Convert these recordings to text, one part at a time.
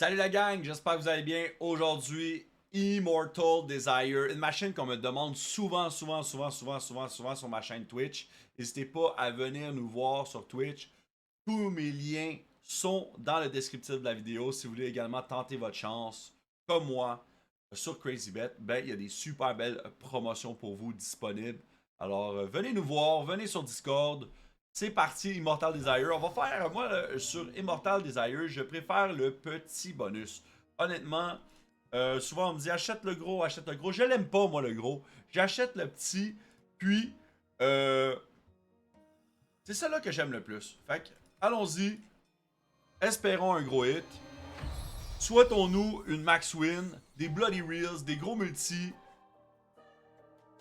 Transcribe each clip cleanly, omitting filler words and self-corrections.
Salut la gang, j'espère que vous allez bien. Aujourd'hui, Immortal Desire, une machine qu'on me demande souvent sur ma chaîne Twitch. N'hésitez pas à venir nous voir sur Twitch. Tous mes liens sont dans le descriptif de la vidéo. Si vous voulez également tenter votre chance, comme moi, sur CrazyBet, ben, il y a des super belles promotions pour vous disponibles. Alors, venez nous voir, venez sur Discord. C'est parti, Immortal Desire. On va faire, moi, sur Immortal Desire, je préfère le petit bonus. Honnêtement, souvent on me dit achète le gros, achète le gros. Je l'aime pas, moi, le gros. J'achète le petit, puis c'est ça là que j'aime le plus. Fait que, allons-y. Espérons un gros hit. Souhaitons-nous une max win, des bloody reels, des gros multi.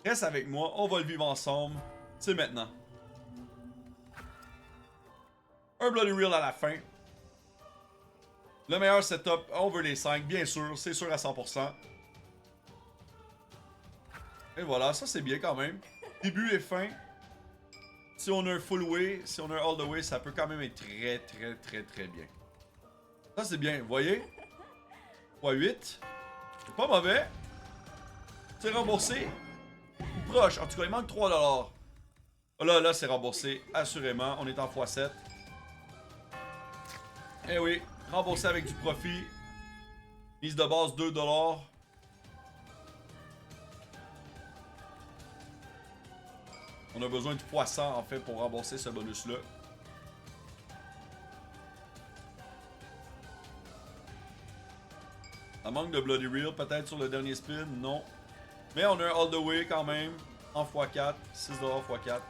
Reste avec moi, on va le vivre ensemble. C'est maintenant. Un bloody reel à la fin. Le meilleur setup over les 5, bien sûr, c'est sûr à 100%. Et voilà, ça c'est bien quand même. Début et fin. Si on a un full way, si on a un all the way, ça peut quand même être très bien. Ça c'est bien, vous voyez? x8. C'est pas mauvais. C'est remboursé. Ou proche. En tout cas, il manque 3$. Là, c'est remboursé. Assurément. On est en x7. Eh oui. Remboursé avec du profit. Mise de base 2$. On a besoin de x100 en fait pour rembourser ce bonus-là. Un manque de Bloody Reel peut-être sur le dernier spin. Non. Mais on a un all the way quand même. En x4. 6$ x4.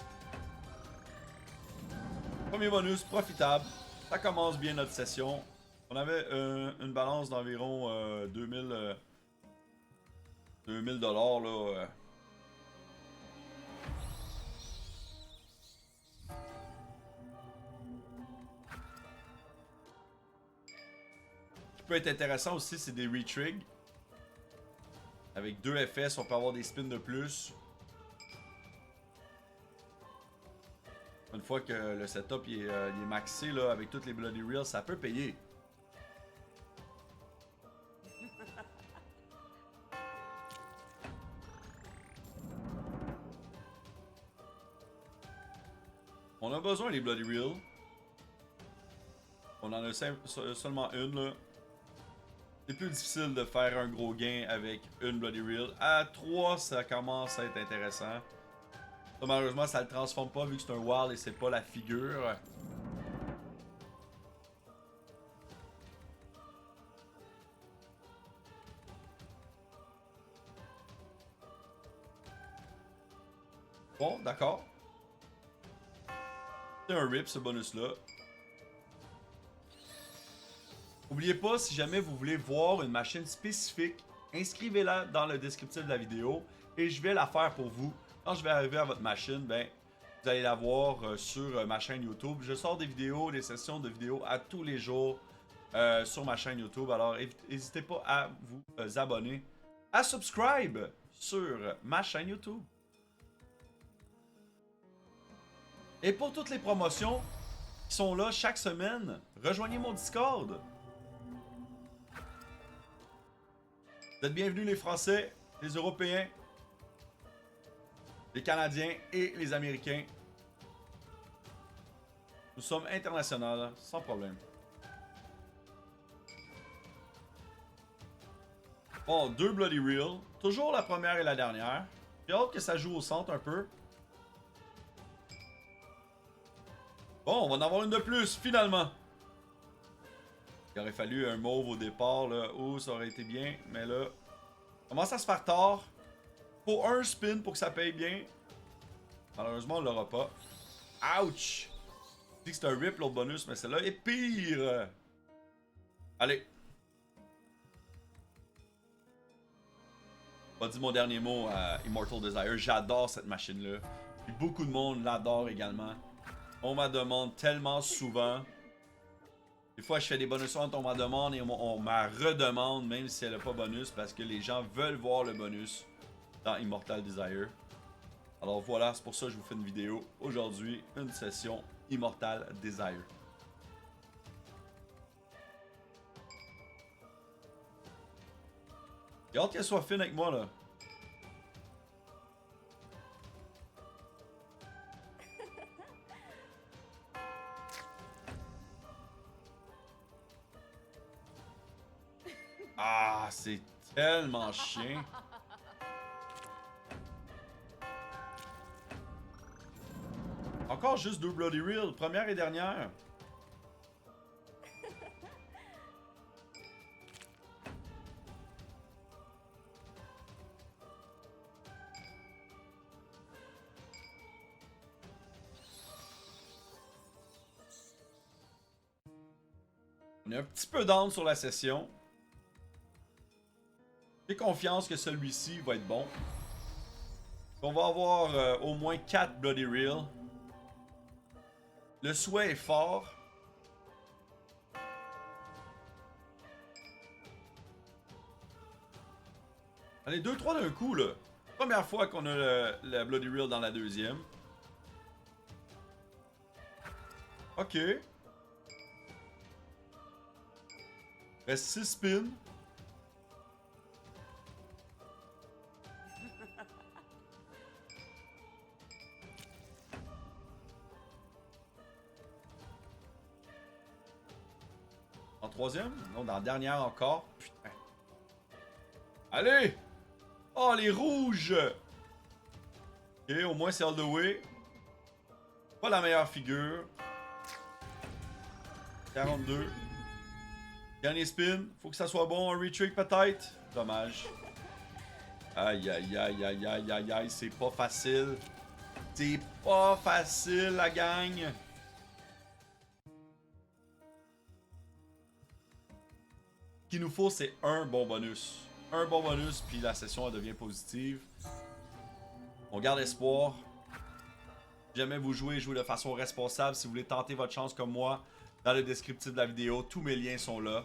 Premier bonus, profitable. Ça commence bien notre session. On avait une balance d'environ 2000 $, là. Ce qui peut être intéressant aussi, c'est des retrigs. Avec 2 FS, on peut avoir des spins de plus. Une fois que le setup il est maxé là, avec toutes les Bloody Reels, ça peut payer. On a besoin des Bloody Reels. On en a seulement une là. C'est plus difficile de faire un gros gain avec une Bloody Reel. À 3, ça commence à être intéressant. Ça, malheureusement, ça le transforme pas vu que c'est un wild et c'est pas la figure. Bon, d'accord. C'est un rip ce bonus-là. N'oubliez pas, si jamais vous voulez voir une machine spécifique, inscrivez-la dans le descriptif de la vidéo et je vais la faire pour vous. Quand je vais arriver à votre machine, ben, vous allez la voir sur ma chaîne YouTube. Je sors des vidéos, des sessions de vidéos à tous les jours sur ma chaîne YouTube. Alors, n'hésitez pas à vous abonner, à subscribe sur ma chaîne YouTube. Et pour toutes les promotions qui sont là chaque semaine, rejoignez mon Discord. Vous êtes bienvenus les Français, les Européens, les Canadiens et les Américains. Nous sommes internationaux, sans problème. Bon, 2 Bloody Reel. Toujours la première et la dernière. J'ai hâte que ça joue au centre un peu. Bon, on va en avoir une de plus, finalement. Il aurait fallu un mauve au départ, là. Oh, ça aurait été bien. Mais là, commence à se faire tard. Faut un spin pour que ça paye bien. Malheureusement, on l'aura pas. Ouch! Je dis que c'est un rip l'autre bonus, mais celle-là est pire. Allez. Pas dit mon dernier mot à Immortal Desire. J'adore cette machine-là. Puis beaucoup de monde l'adore également. On m'a demande tellement souvent. Des fois, je fais des bonus on m'a demande et on m'a redemande, même si elle n'a pas bonus, parce que les gens veulent voir le bonus dans Immortal Desire. Alors voilà, c'est pour ça que je vous fais une vidéo aujourd'hui, une session Immortal Desire. J'ai hâte qu'elle soit fine avec moi, là. Ah, c'est tellement chien. Encore juste 2 Bloody Real, première et dernière. On est un petit peu down sur la session. J'ai confiance que celui-ci va être bon. On va avoir au moins 4 Bloody Real. Le souhait est fort. Allez, 2-3 d'un coup, là. Première fois qu'on a le Bloody Real dans la deuxième. Ok. Reste 6 spins. En troisième? Non, dans la dernière encore. Putain. Allez! Oh, les rouges! Ok, au moins c'est all the way. Pas la meilleure figure. 42. Dernier spin. Faut que ça soit bon. Un retrick peut-être. Dommage. Aïe, aïe, aïe, aïe, aïe, aïe, aïe. C'est pas facile. C'est pas facile, la gang. Ce qu'il nous faut, c'est un bon bonus. Un bon bonus, puis la session elle devient positive. On garde espoir. Si jamais vous jouez, jouez de façon responsable. Si vous voulez tenter votre chance comme moi, dans le descriptif de la vidéo, tous mes liens sont là.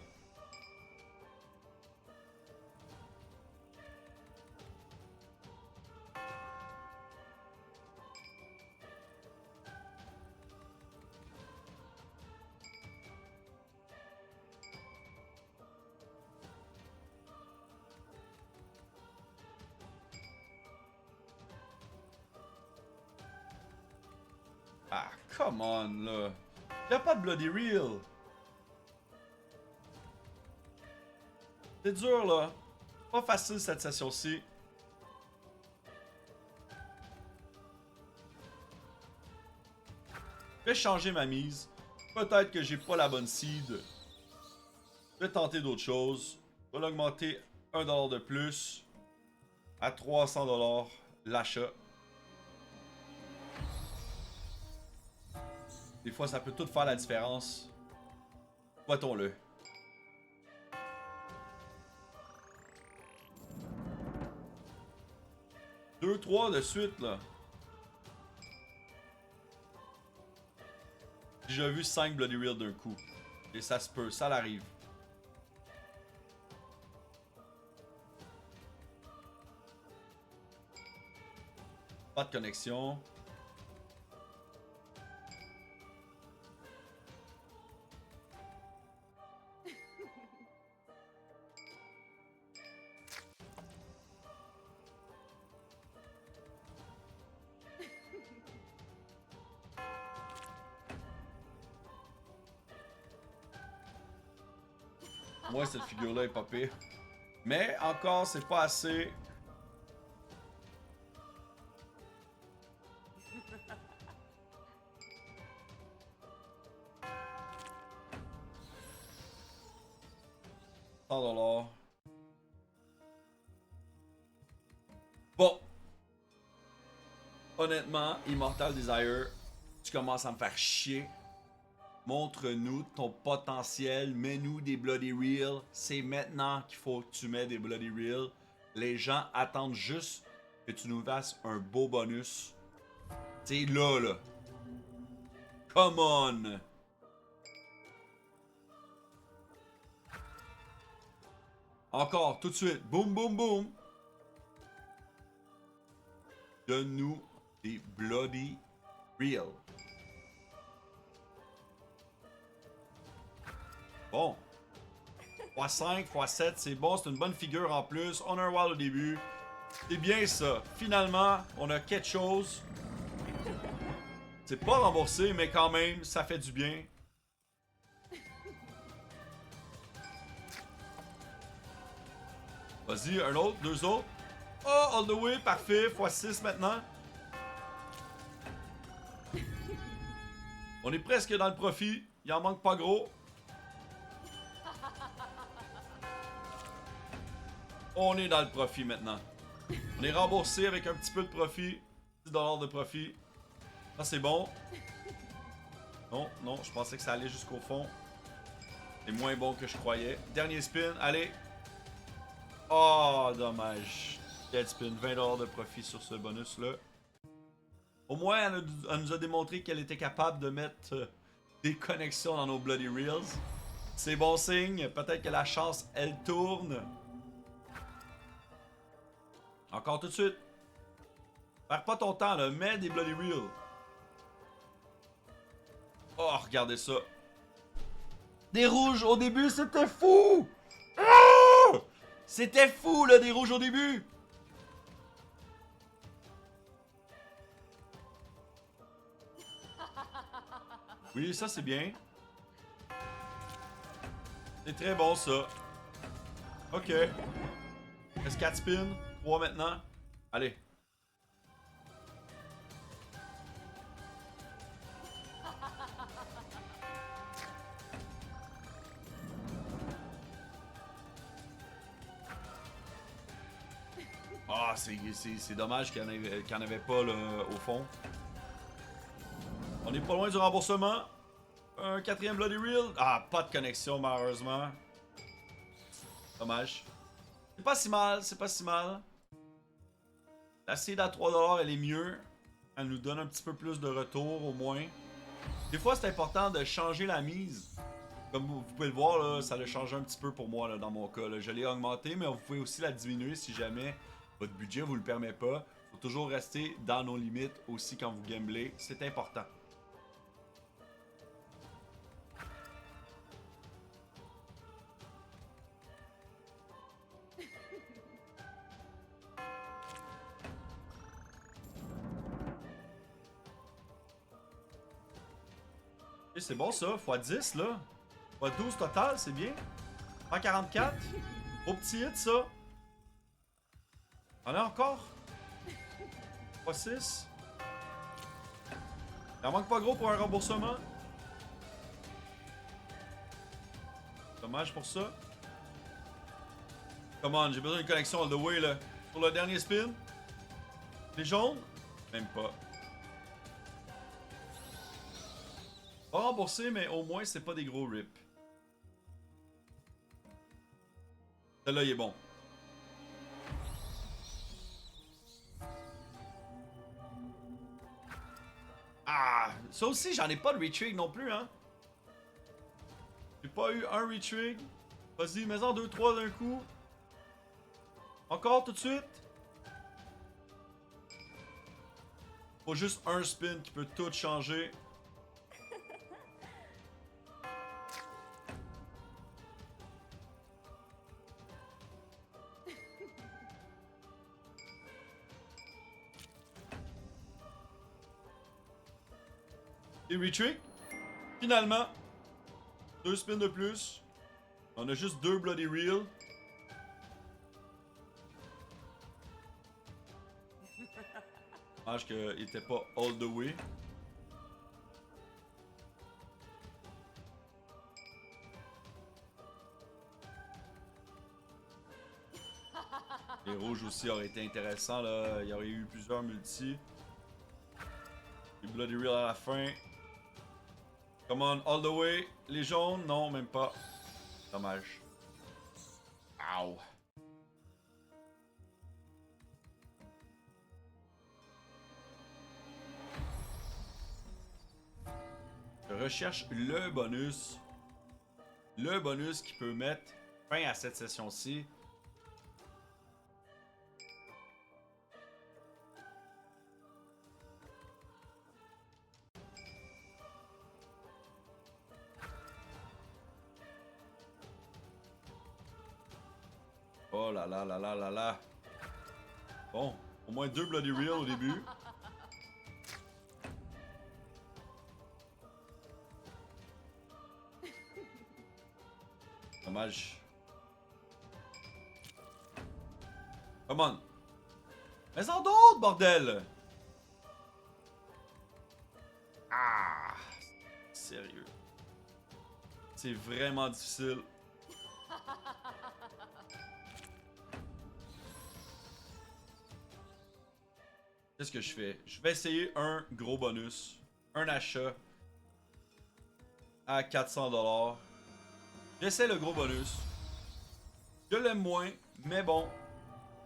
Ah, come on, là. Y'a pas de Bloody Real. C'est dur, là. Pas facile, cette session-ci. Je vais changer ma mise. Peut-être que j'ai pas la bonne seed. Je vais tenter d'autres choses. Je vais l'augmenter 1$ de plus. À 300$ l'achat. Des fois, ça peut tout faire la différence. Votons-le. 2-3 de suite, là. J'ai déjà vu 5 Bloody Real d'un coup. Et ça se peut, ça l'arrive. Pas de connexion. Moi, cette figure-là est pas pire. Mais encore, c'est pas assez. $100. Bon. Honnêtement, Immortal Desire, tu commences à me faire chier. Montre-nous ton potentiel. Mets-nous des Bloody Real. C'est maintenant qu'il faut que tu mets des Bloody Real. Les gens attendent juste que tu nous fasses un beau bonus. C'est là, là. Come on! Encore, tout de suite. Boum, boum, boum. Donne-nous des Bloody Real. Bon. x5, x7, c'est bon, c'est une bonne figure en plus. On a un wall au début. C'est bien ça. Finalement, on a quelque chose. C'est pas remboursé, mais quand même, ça fait du bien. Vas-y, un autre, deux autres. Oh, all the way, parfait. x6 maintenant. On est presque dans le profit. Il en manque pas gros. On est dans le profit maintenant. On est remboursé avec un petit peu de profit. 10$ de profit. Ça, c'est bon. Non, non, je pensais que ça allait jusqu'au fond. C'est moins bon que je croyais. Dernier spin, allez. Oh, dommage. Dead spin, 20$ de profit sur ce bonus-là. Au moins, elle nous a démontré qu'elle était capable de mettre des connexions dans nos Bloody Reels. C'est bon signe. Peut-être que la chance, elle tourne. Encore tout de suite. Perds pas ton temps, là. Mets des Bloody Reels. Oh, regardez ça. Des rouges au début, c'était fou! Oh! C'était fou, là, des rouges au début! Oui, ça, c'est bien. C'est très bon, ça. Ok. Reste 4 spins. 3 maintenant. Allez. Ah, c'est dommage qu'il n'y en avait pas là, au fond. On est pas loin du remboursement. Un quatrième Bloody Reel. Ah, pas de connexion malheureusement. Dommage. C'est pas si mal, c'est pas si mal. La seed à 3$, elle est mieux. Elle nous donne un petit peu plus de retour au moins. Des fois, c'est important de changer la mise. Comme vous pouvez le voir, là, ça l'a changé un petit peu pour moi là, dans mon cas. Là. Je l'ai augmenté, mais vous pouvez aussi la diminuer si jamais votre budget vous le permet pas. Il faut toujours rester dans nos limites aussi quand vous gamblez. C'est important. Et c'est bon ça, x10 là. x12 total, c'est bien. 144. Au petit hit ça. On a encore. x6. Il en manque pas gros pour un remboursement. Dommage pour ça. Come on, j'ai besoin d'une connexion all the way là. Pour le dernier spin. Les jaunes? Même pas. Pas remboursé, mais au moins c'est pas des gros rips. Celui-là il est bon. Ah! Ça aussi, j'en ai pas de retrig non plus, hein. J'ai pas eu un retrig. Vas-y, mets-en 2-3 d'un coup. Encore tout de suite. Faut juste un spin qui peut tout changer. Et retrig. Finalement. 2 spins de plus. On a juste 2 Bloody Reel. Dommage qu'il était pas all the way. Les rouges aussi auraient été intéressants là. Il y aurait eu plusieurs multis. Les Bloody Reel à la fin. Come on, all the way. Les jaunes, non, même pas. Dommage. Ow. Je recherche le bonus. Le bonus qui peut mettre fin à cette session-ci. Oh là là là là là là. Bon, au moins 2 Bloody Reel au début. Dommage. Come on. Mais en d'autres, bordel! Ah! Sérieux. C'est vraiment difficile. Qu'est-ce que je fais? Je vais essayer un gros bonus. Un achat. À 400$. J'essaie le gros bonus. Je l'aime moins, mais bon.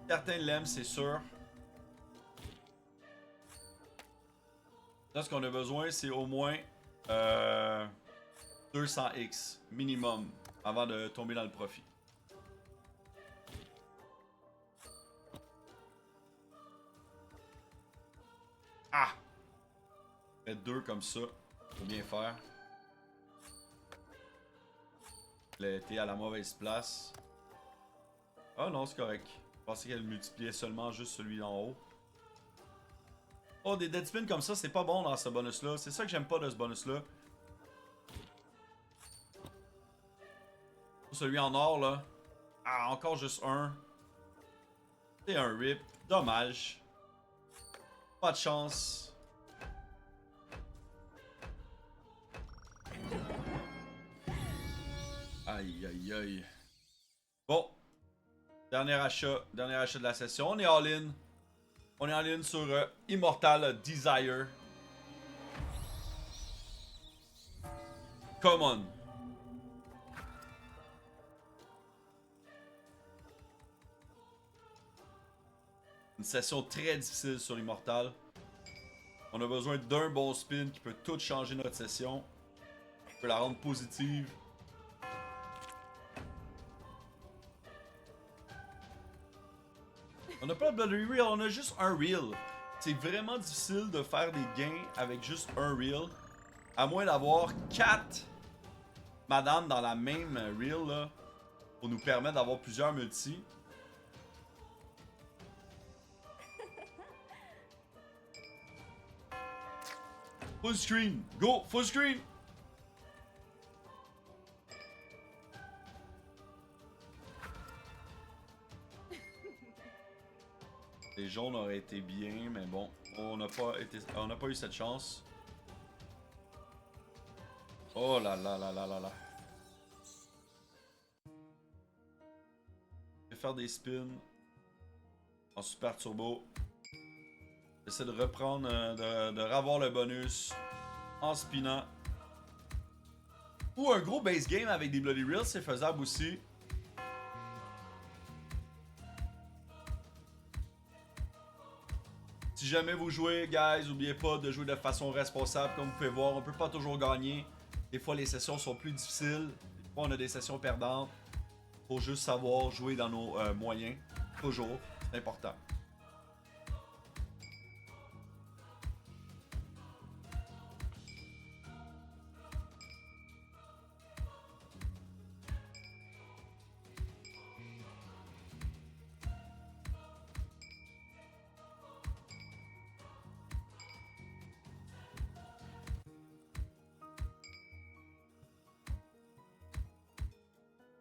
Certains l'aiment, c'est sûr. Là, ce qu'on a besoin, c'est au moins 200x minimum avant de tomber dans le profit. Ah! Fait 2 comme ça. Faut bien faire. T'es à la mauvaise place. Ah non, c'est correct. Je pensais qu'elle multipliait seulement juste celui d'en haut. Oh, des dead spins comme ça, c'est pas bon dans ce bonus-là. C'est ça que j'aime pas de ce bonus-là. Celui en or, là. Ah, encore juste un. C'est un rip. Dommage. Pas de chance. Aïe, aïe, aïe. Bon. Dernier achat de la session. On est all-in. On est all-in sur Immortal Desire. Come on. Une session très difficile sur Immortal. On a besoin d'un bon spin qui peut tout changer notre session. Qui peut la rendre positive. On n'a pas de Bloody Reel, on a juste un Reel. C'est vraiment difficile de faire des gains avec juste un Reel. À moins d'avoir 4 madames dans la même Reel là. Pour nous permettre d'avoir plusieurs multis. Full screen! Go! Full screen! Les jaunes auraient été bien, mais bon, on n'a pas eu cette chance. Oh là là là là là là. Je vais faire des spins en super turbo. J'essaie de reprendre, de ravoir le bonus en spinant. Ou un gros base game avec des Bloody Reels, c'est faisable aussi. Si jamais vous jouez, guys, n'oubliez pas de jouer de façon responsable. Comme vous pouvez voir, on peut pas toujours gagner. Des fois, les sessions sont plus difficiles. Des fois, on a des sessions perdantes. Faut juste savoir jouer dans nos moyens. Toujours. C'est important.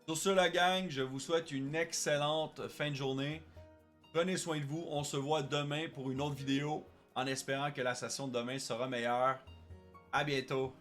Sur ce, la gang, je vous souhaite une excellente fin de journée. Prenez soin de vous. On se voit demain pour une autre vidéo en espérant que la session de demain sera meilleure. À bientôt.